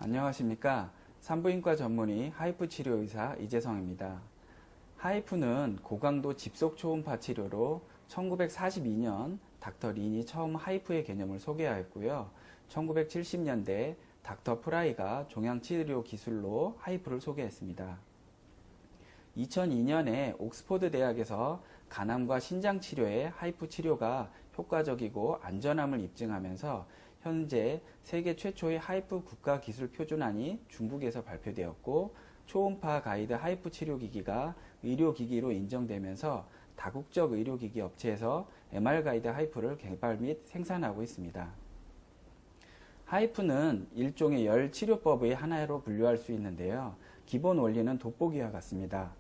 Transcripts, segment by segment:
안녕하십니까. 산부인과 전문의 하이프 치료의사 이재성입니다. 하이프는 고강도 집속 초음파 치료로 1942년 닥터 린이 처음 하이프의 개념을 소개하였고요. 1970년대 닥터 프라이가 종양치료 기술로 하이프를 소개했습니다. 2002년에 옥스퍼드 대학에서 간암과 신장 치료에 하이프 치료가 효과적이고 안전함을 입증하면서 현재 세계 최초의 하이프 국가기술표준안이 중국에서 발표되었고, 초음파 가이드 하이프 치료기기가 의료기기로 인정되면서 다국적 의료기기 업체에서 MR 가이드 하이프를 개발 및 생산하고 있습니다. 하이프는 일종의 열 치료법의 하나로 분류할 수 있는데요. 기본 원리는 돋보기와 같습니다.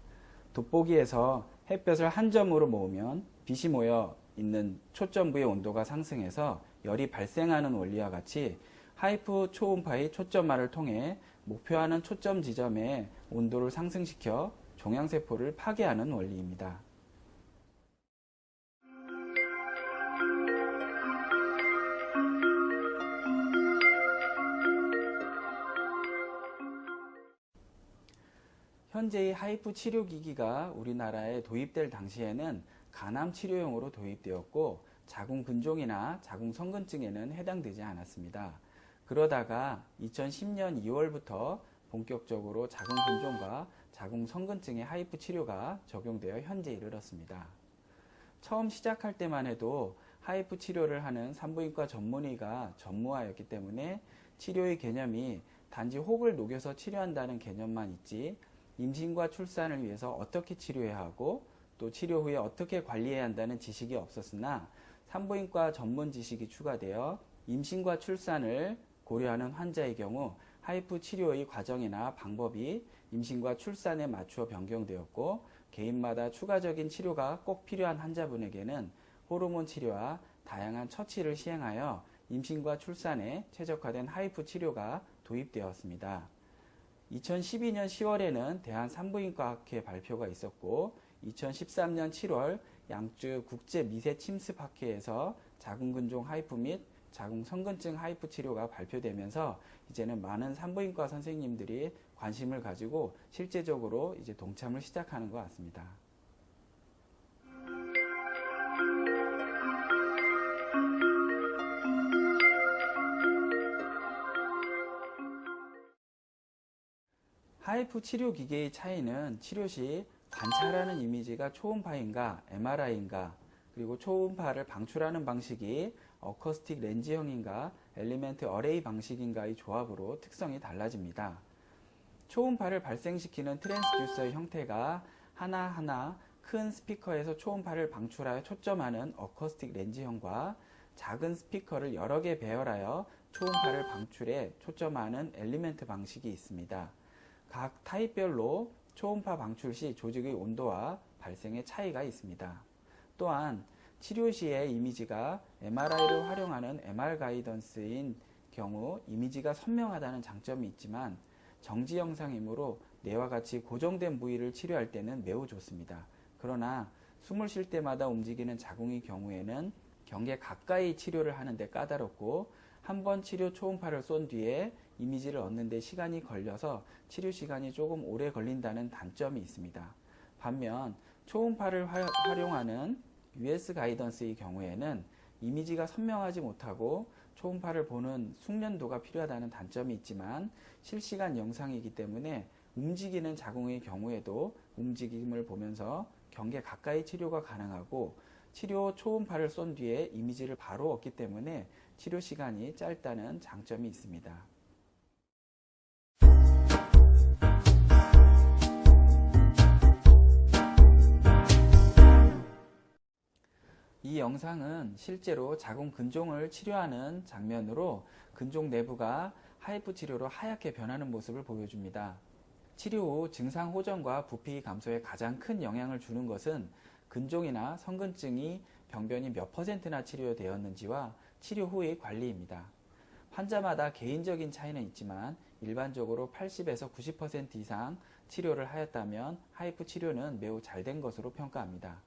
돋보기에서 햇볕을 한 점으로 모으면 빛이 모여 있는 초점부의 온도가 상승해서 열이 발생하는 원리와 같이 하이프 초음파의 초점화를 통해 목표하는 초점 지점의 온도를 상승시켜 종양세포를 파괴하는 원리입니다. 현재의 하이프 치료기기가 우리나라에 도입될 당시에는 간암 치료용으로 도입되었고, 자궁근종이나 자궁성근증에는 해당되지 않았습니다. 그러다가 2010년 2월부터 본격적으로 자궁근종과 자궁성근증의 하이프 치료가 적용되어 현재 이르렀습니다. 처음 시작할 때만 해도 하이프 치료를 하는 산부인과 전문의가 전무하였기 때문에 치료의 개념이 단지 혹을 녹여서 치료한다는 개념만 있지, 임신과 출산을 위해서 어떻게 치료해야 하고 또 치료 후에 어떻게 관리해야 한다는 지식이 없었으나, 산부인과 전문 지식이 추가되어 임신과 출산을 고려하는 환자의 경우 하이프 치료의 과정이나 방법이 임신과 출산에 맞추어 변경되었고, 개인마다 추가적인 치료가 꼭 필요한 환자분에게는 호르몬 치료와 다양한 처치를 시행하여 임신과 출산에 최적화된 하이프 치료가 도입되었습니다. 2012년 10월에는 대한산부인과학회 발표가 있었고, 2013년 7월 양주 국제 미세 침습 학회에서 자궁근종 하이프 및 자궁성근증 하이프 치료가 발표되면서 이제는 많은 산부인과 선생님들이 관심을 가지고 실제적으로 이제 동참을 시작하는 것 같습니다. 하이프 치료 기계의 차이는 치료 시 관찰하는 이미지가 초음파인가 MRI인가, 그리고 초음파를 방출하는 방식이 어쿠스틱 렌즈형인가 엘리멘트 어레이 방식인가의 조합으로 특성이 달라집니다. 초음파를 발생시키는 트랜스듀서의 형태가 하나하나 큰 스피커에서 초음파를 방출하여 초점하는 어쿠스틱 렌즈형과 작은 스피커를 여러 개 배열하여 초음파를 방출해 초점하는 엘리멘트 방식이 있습니다. 각 타입별로 초음파 방출 시 조직의 온도와 발생의 차이가 있습니다. 또한 치료 시의 이미지가 MRI를 활용하는 MR 가이던스인 경우 이미지가 선명하다는 장점이 있지만, 정지 영상이므로 뇌와 같이 고정된 부위를 치료할 때는 매우 좋습니다. 그러나 숨을 쉴 때마다 움직이는 자궁의 경우에는 경계 가까이 치료를 하는데 까다롭고, 한 번 치료 초음파를 쏜 뒤에 이미지를 얻는 데 시간이 걸려서 치료 시간이 조금 오래 걸린다는 단점이 있습니다. 반면 초음파를 활용하는 US 가이던스의 경우에는 이미지가 선명하지 못하고 초음파를 보는 숙련도가 필요하다는 단점이 있지만, 실시간 영상이기 때문에 움직이는 자궁의 경우에도 움직임을 보면서 경계 가까이 치료가 가능하고, 치료 초음파를 쏜 뒤에 이미지를 바로 얻기 때문에 치료 시간이 짧다는 장점이 있습니다. 이 영상은 실제로 자궁 근종을 치료하는 장면으로 근종 내부가 하이프 치료로 하얗게 변하는 모습을 보여줍니다. 치료 후 증상 호전과 부피 감소에 가장 큰 영향을 주는 것은 근종이나 성근증이 병변이 몇 %나 치료되었는지와 치료 후의 관리입니다. 환자마다 개인적인 차이는 있지만 일반적으로 80에서 90% 이상 치료를 하였다면 하이프 치료는 매우 잘된 것으로 평가합니다.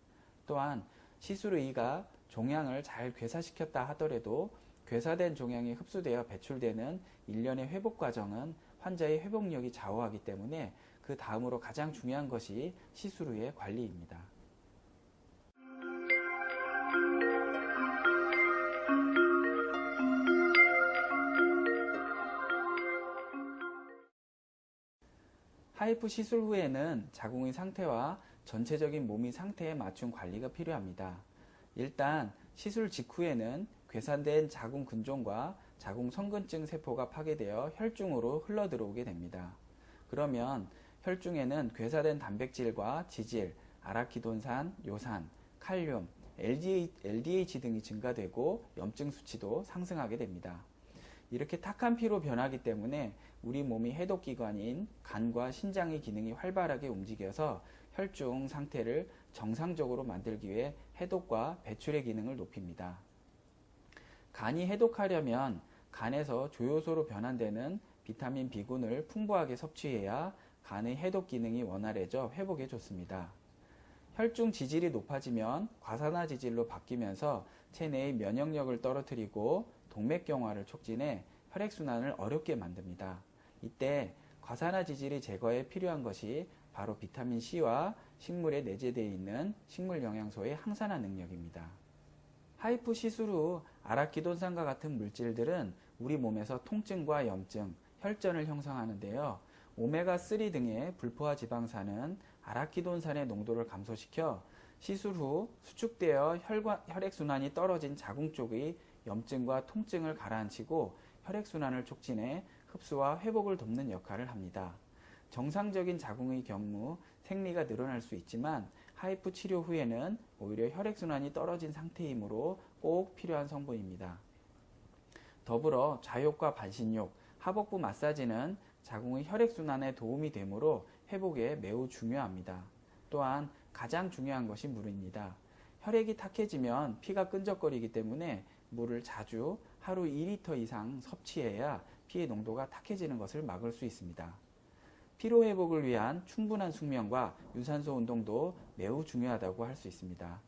또한 시술 의가 종양을 잘 괴사시켰다 하더라도 괴사된 종양이 흡수되어 배출되는 일련의 회복 과정은 환자의 회복력이 좌우하기 때문에 그 다음으로 가장 중요한 것이 시술 후의 관리입니다. 하이프 시술 후에는 자궁의 상태와 전체적인 몸의 상태에 맞춘 관리가 필요합니다. 일단 시술 직후에는 괴산된 자궁 근종과 자궁 성근증 세포가 파괴되어 혈중으로 흘러 들어오게 됩니다. 그러면 혈중에는 괴사된 단백질과 지질, 아라키돈산, 요산, 칼륨, LDH 등이 증가되고 염증 수치도 상승하게 됩니다. 이렇게 탁한 피로 변하기 때문에 우리 몸의 해독기관인 간과 신장의 기능이 활발하게 움직여서 혈중 상태를 정상적으로 만들기 위해 해독과 배출의 기능을 높입니다. 간이 해독하려면 간에서 조효소로 변환되는 비타민 B군을 풍부하게 섭취해야 간의 해독 기능이 원활해져 회복에 좋습니다. 혈중 지질이 높아지면 과산화 지질로 바뀌면서 체내의 면역력을 떨어뜨리고 동맥경화를 촉진해 혈액순환을 어렵게 만듭니다. 이때 과산화 지질이 제거에 필요한 것이 바로 비타민 C와 식물에 내재되어 있는 식물 영양소의 항산화 능력입니다. 하이프 시술 후 아라키돈산과 같은 물질들은 우리 몸에서 통증과 염증, 혈전을 형성하는데요. 오메가3 등의 불포화 지방산은 아라키돈산의 농도를 감소시켜 시술 후 수축되어 혈액순환이 떨어진 자궁 쪽의 염증과 통증을 가라앉히고 혈액순환을 촉진해 흡수와 회복을 돕는 역할을 합니다. 정상적인 자궁의 경우 생리가 늘어날 수 있지만 하이프 치료 후에는 오히려 혈액순환이 떨어진 상태이므로 꼭 필요한 성분입니다. 더불어 좌욕과 반신욕, 하복부 마사지는 자궁의 혈액순환에 도움이 되므로 회복에 매우 중요합니다. 또한 가장 중요한 것이 물입니다. 혈액이 탁해지면 피가 끈적거리기 때문에 물을 자주 하루 2리터 이상 섭취해야 피의 농도가 탁해지는 것을 막을 수 있습니다. 피로 회복을 위한 충분한 숙면과 유산소 운동도 매우 중요하다고 할 수 있습니다.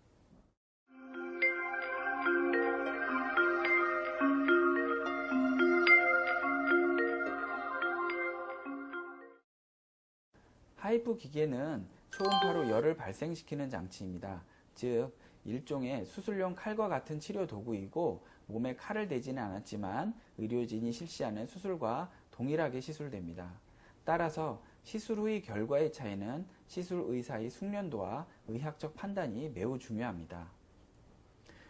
하이프 기계는 초음파로 열을 발생시키는 장치입니다. 즉, 일종의 수술용 칼과 같은 치료 도구이고 몸에 칼을 대지는 않았지만 의료진이 실시하는 수술과 동일하게 시술됩니다. 따라서 시술 후의 결과의 차이는 시술 의사의 숙련도와 의학적 판단이 매우 중요합니다.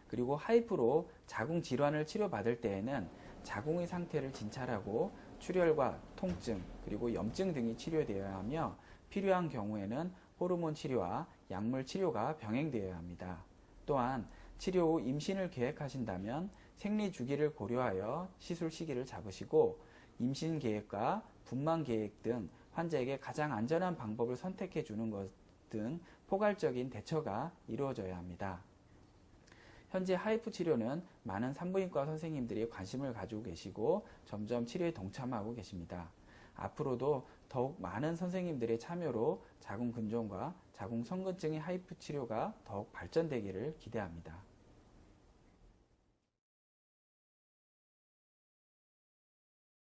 그리고 하이프로 자궁 질환을 치료받을 때에는 자궁의 상태를 진찰하고 출혈과 통증 그리고 염증 등이 치료되어야 하며 필요한 경우에는 호르몬 치료와 약물 치료가 병행되어야 합니다. 또한 치료 후 임신을 계획하신다면 생리 주기를 고려하여 시술 시기를 잡으시고 임신 계획과 분만 계획 등 환자에게 가장 안전한 방법을 선택해 주는 것 등 포괄적인 대처가 이루어져야 합니다. 현재 하이프 치료는 많은 산부인과 선생님들이 관심을 가지고 계시고 점점 치료에 동참하고 계십니다. 앞으로도 더욱 많은 선생님들의 참여로 자궁 근종과 자궁 성근증의 하이프 치료가 더욱 발전되기를 기대합니다.